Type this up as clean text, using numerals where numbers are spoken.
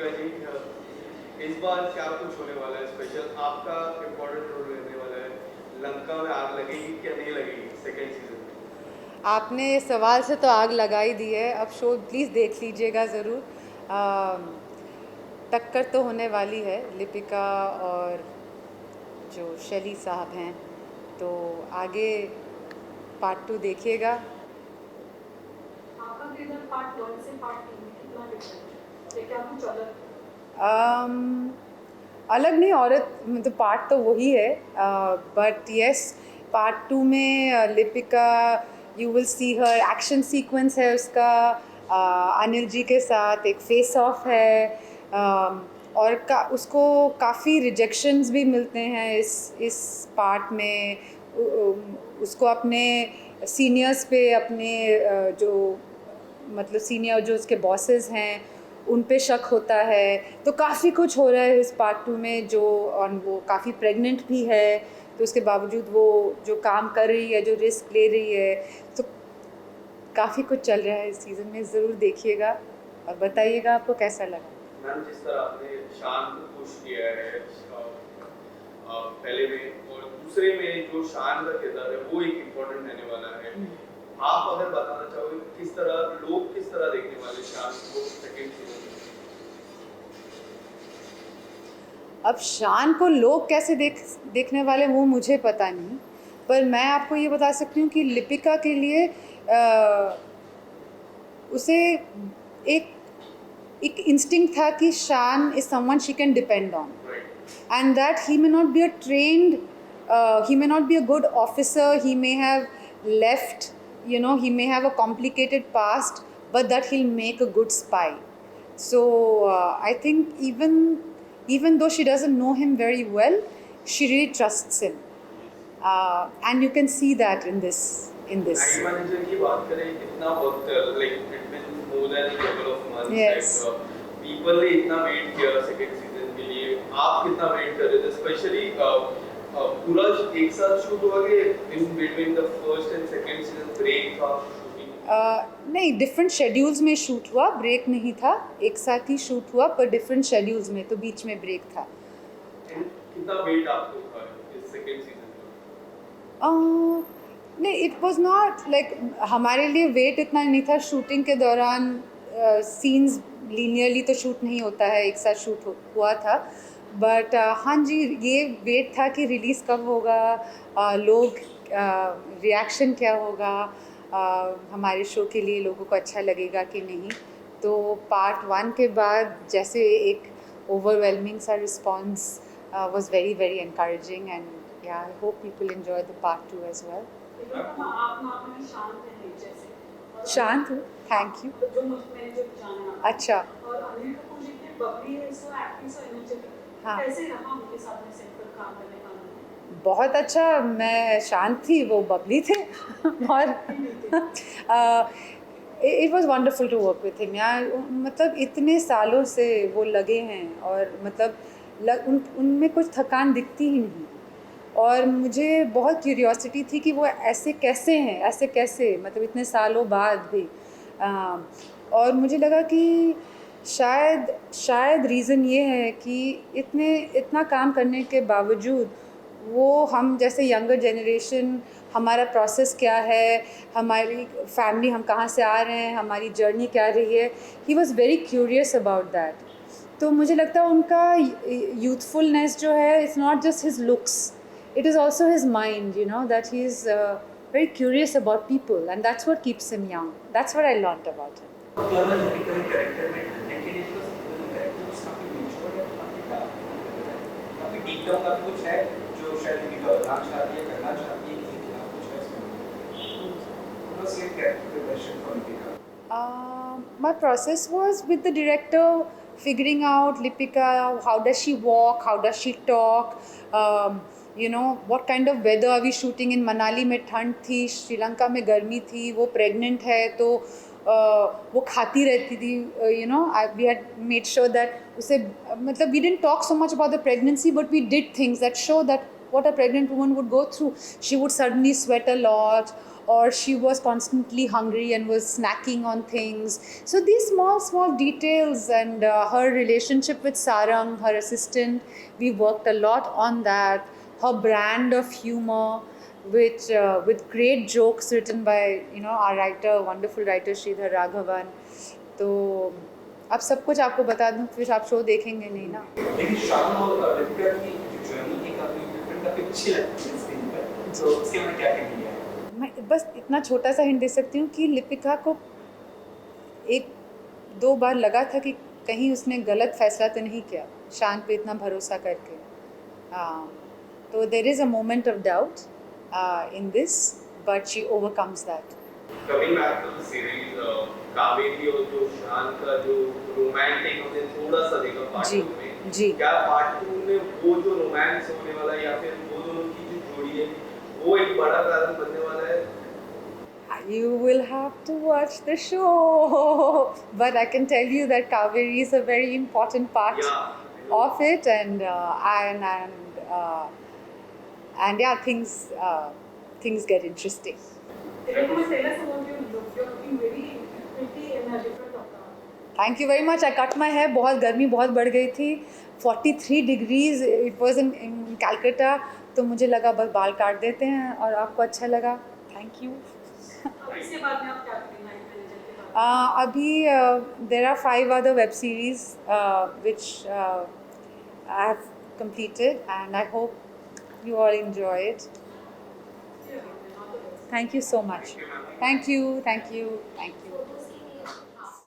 लिपिका जी, इस बार क्या कुछ होने वाला है स्पेशल? आपका इम्पोर्टेंट रोल रहने वाला है। लंका में आग लगेगी क्या नहीं लगेगी सेकेंड सीजन में? आपने सवाल से तो आग लगा ही दी है। अब शो प्लीज़ देख लीजिएगा ज़रूर। टक्कर तो होने वाली है लिपिका और जो शैली साहब हैं, तो आगे पार्ट 2 देखिएगा। आपका किरदार पार्ट 1 से पार्ट 2 में कितना डिफरेंट है या क्या कुछ अलग? अम, अलग नहीं, औरत मतलब पार्ट तो वही है, बट यस पार्ट 2 में Lipika, you will see her action sequence है उसका, अनिल जी के साथ एक फेस ऑफ है, और उसको काफ़ी रिजेक्शंस भी मिलते हैं इस पार्ट में। उसको अपने सीनियर्स पे, अपने जो मतलब सीनियर जो उसके बॉसेस हैं उन पे शक होता है। तो काफ़ी कुछ हो रहा है इस पार्ट 2 में, जो और वो काफ़ी प्रेग्नेंट भी है, तो उसके बावजूद वो जो काम कर रही है, जो रिस्क ले रही है, तो काफ़ी कुछ चल रहा है इस सीज़न में। ज़रूर देखिएगा और बताइएगा आपको कैसा लगा। मैम, जिस तरह आपने शान को पुश किया है पहले में और दूसरे में, जो शान का किरदार है वो एक इम्पोर्टेंट रहने वाला है। आप अगर बताना चाहोगे किस तरह लोग किस तरह देखने वाले शान को सेकेंड सीजन में? अब शान को लोग कैसे देखने वाले वो मुझे पता नहीं, पर मैं आपको ये बता सकती हूँ कि लिपिका के लिए उसे एक इंस्टिंक्ट था कि शान is someone she can depend on, and that he may not be a trained, he may not be a good officer, he may have left, he may have a complicated past, but that he'll make a good spy. So I think even though she doesn't know him very well, she really trusts him, and you can see that in this. Night manager की बात करें, कितना वक्त, like it been more than a couple of months, Yes. People ने इतना wait किया second season के लिए। आप कितना वेट कर रहे थे? स्पेशली पूरा एक साथ शूट हुआ कि in between the first and second season break था शूटिंग? नहीं, डिफरेंट शेड्यूल्स में शूट हुआ, ब्रेक नहीं था। एक साथ ही शूट हुआ पर डिफरेंट शेड्यूल्स में, तो बीच में ब्रेक था। कितना वेट आपको था इस सेकंड सीजन में? नहीं, इट वॉज नॉट लाइक, हमारे लिए वेट इतना नहीं था। शूटिंग के दौरान सीन्स लीनियरली तो शूट नहीं होता है, एक साथ शूट हुआ था, बट हाँ जी, ये वेट था कि रिलीज़ कब होगा, लोग रिएक्शन क्या होगा, हमारे शो के लिए लोगों को अच्छा लगेगा कि नहीं। तो पार्ट 1 के बाद जैसे एक ओवरवेलमिंग सा response was very very encouraging, and yeah, I hope people enjoy the part 2 as well. आप नॉर्मली शांत हैं जैसे। शांत हूँ, थैंक यू। जो मैंने जो जाना। अच्छा। और अनिल कपूर जी की बबली है, सो एक्टिंग, सो एनर्जेटिक। हाँ। कैसे रहा उनके साथ में सेट पर काम करने का अनुभव? बहुत अच्छा। मैं शांत थी, वो बबली थे और it was wonderful to work with him यार। मतलब इतने सालों से वो लगे हैं, और मतलब उनमें कुछ थकान दिखती ही नहीं। और मुझे बहुत क्यूरियोसिटी थी कि वो ऐसे कैसे मतलब इतने सालों बाद भी। और मुझे लगा कि शायद रीज़न ये है कि इतना काम करने के बावजूद वो, हम जैसे यंगर जनरेशन, हमारा प्रोसेस क्या है, हमारी फैमिली, हम कहाँ से आ रहे हैं, हमारी जर्नी क्या रही है, he was very curious about that. तो मुझे लगता है उनका यूथफुलनेस जो है, it's not just his looks, it is also his mind, that he is very curious about people, and that's what keeps him young. That's what I learned about him. My process was with the director, figuring out Lipika, how does she walk, how does she talk, what kind of weather are we shooting in. Manali में ठंड थी, श्रीलंका में गर्मी थी, वो pregnant है, तो वो खाती रहती थी, we had made sure that उसे, मतलब we didn't talk so much about the pregnancy, but we did things that show that what a pregnant woman would go through. She would suddenly sweat a lot, or she was constantly hungry and was snacking on things. So these small details, and her relationship with Sarang, her assistant, we worked a lot on that. Her brand of humor, which with great jokes written by our writer, wonderful writer Sridhar Raghavan. तो अब सब कुछ आपको बता दूं, फिर आप show देखेंगे नहीं ना. लेकिन शान और रितिका की जो जर्नी है काफी डिफरेंट, काफी अच्छी लगती है स्क्रीन पर, तो उसके में क्या कहना है? मैं बस इतना छोटा सा हिंट दे सकती हूँ कि लिपिका को एक दो बार लगा था कि कहीं उसने गलत फैसला तो नहीं किया शान पे इतना भरोसा करके. तो there is a moment of doubt in this, but she overcomes that. Coming back to the series, Kaveri और जो शान का जो रोमांटिक हमने थोड़ा सा देखा पार्ट जी, 2 में, जी. क्या पार्ट 2 में वो जो रोमांस होने वाला है या फिर वो दोनों की जो जोड़ी है वो एक बड़ा कारण बनने वाला है? You will have to watch the show, but I can tell you that Kaveri is a very important part Yeah. of it, and yeah, things get interesting. Like you tell us about your look. You're looking very pretty in a different avatar. Thank you very much. I cut my hair. बहुत गर्मी बहुत बढ़ गई थी. 43 degrees. It was in Calcutta. तो मुझे लगा बस बाल काट देते हैं और आपको अच्छा लगा. Thank you. अब इसके बाद में आप क्या करेंगे नाइट मैनेजर के बाद? Abhi there are 5 other web series which I have completed, and I hope you all enjoy it. Yeah, all the best. Thank you so much. Thank you, ma'am. Thank you. Thank you. Thank you. So,